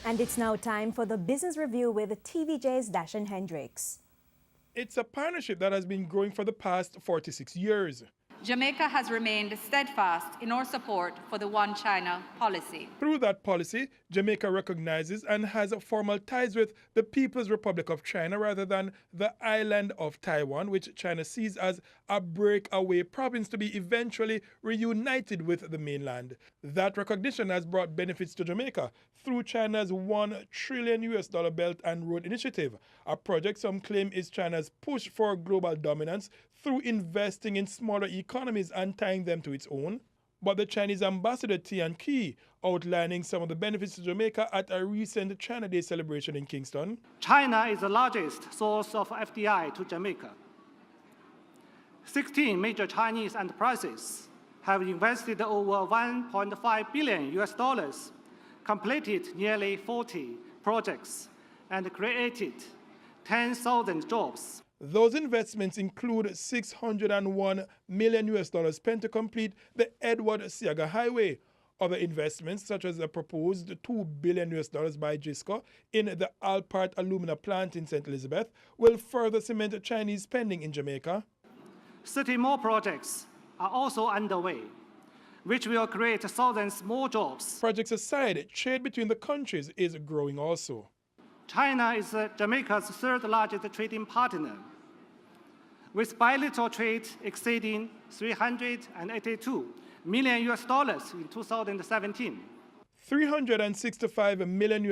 And it's now time for the Business Review with TVJ's Dashan Hendricks. It's a partnership that has been growing for the past 46 years. Jamaica has remained steadfast in our support for the One China policy. Through that policy, Jamaica recognizes and has formal ties with the People's Republic of China rather than the island of Taiwan, which China sees as a breakaway province to be eventually reunited with the mainland. That recognition has brought benefits to Jamaica through China's $1 trillion Belt and Road Initiative, a project some claim is China's push for global dominance through investing in smaller economies and tying them to its own. But the Chinese ambassador Tian Qi outlining some of the benefits to Jamaica at a recent China Day celebration in Kingston. China is the largest source of FDI to Jamaica. 16 major Chinese enterprises have invested over $1.5 billion, completed nearly 40 projects, and created 10,000 jobs. Those investments include $601 million spent to complete the Edward Seaga Highway. Other investments, such as the proposed $2 billion by JISCO in the Alpart alumina plant in St. Elizabeth, will further cement Chinese spending in Jamaica. 30 more projects are also underway, which will create thousands more jobs. Projects aside, trade between the countries is growing also. China is Jamaica's third largest trading partner, with bilateral trade exceeding $382 million in 2017. $365 million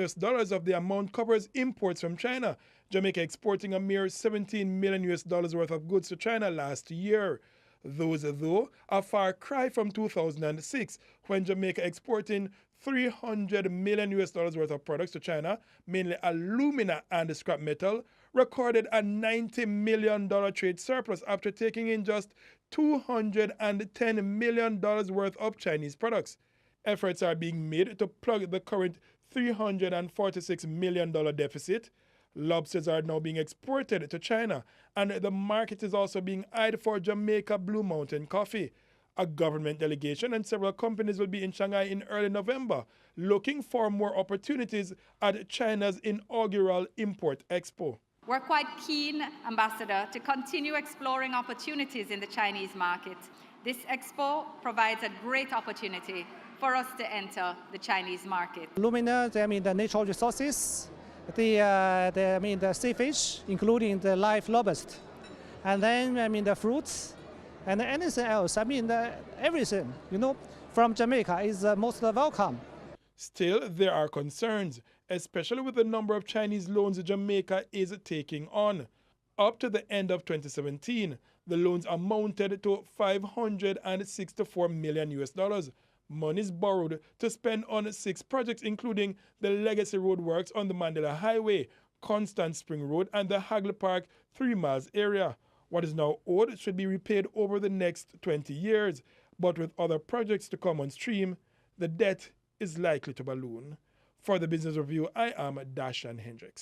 of the amount covers imports from China, Jamaica exporting a mere $17 million worth of goods to China last year. Those, though, a far cry from 2006, when Jamaica exporting $300 million worth of products to China, mainly alumina and scrap metal, recorded a $90 million trade surplus after taking in just $210 million worth of Chinese products. Efforts are being made to plug the current $346 million deficit. Lobsters are now being exported to China, and the market is also being eyed for Jamaica Blue Mountain coffee. A government delegation and several companies will be in Shanghai in early November, looking for more opportunities at China's inaugural Import Expo. We're quite keen, Ambassador, to continue exploring opportunities in the Chinese market. This expo provides a great opportunity for us to enter the Chinese market. Alumina, the natural resources, the sea fish, including the live lobster, and then the fruits, and anything else. Everything, from Jamaica is most welcome. Still, there are concerns, especially with the number of Chinese loans Jamaica is taking on. Up to the end of 2017, the loans amounted to $564 million. Monies borrowed to spend on 6 projects, including the Legacy Road works on the Mandela Highway, Constant Spring Road, and the Hagley Park 3 miles area. What is now owed should be repaid over the next 20 years. But with other projects to come on stream, the debt is likely to balloon. For the Business Review, I am Dashan Hendricks.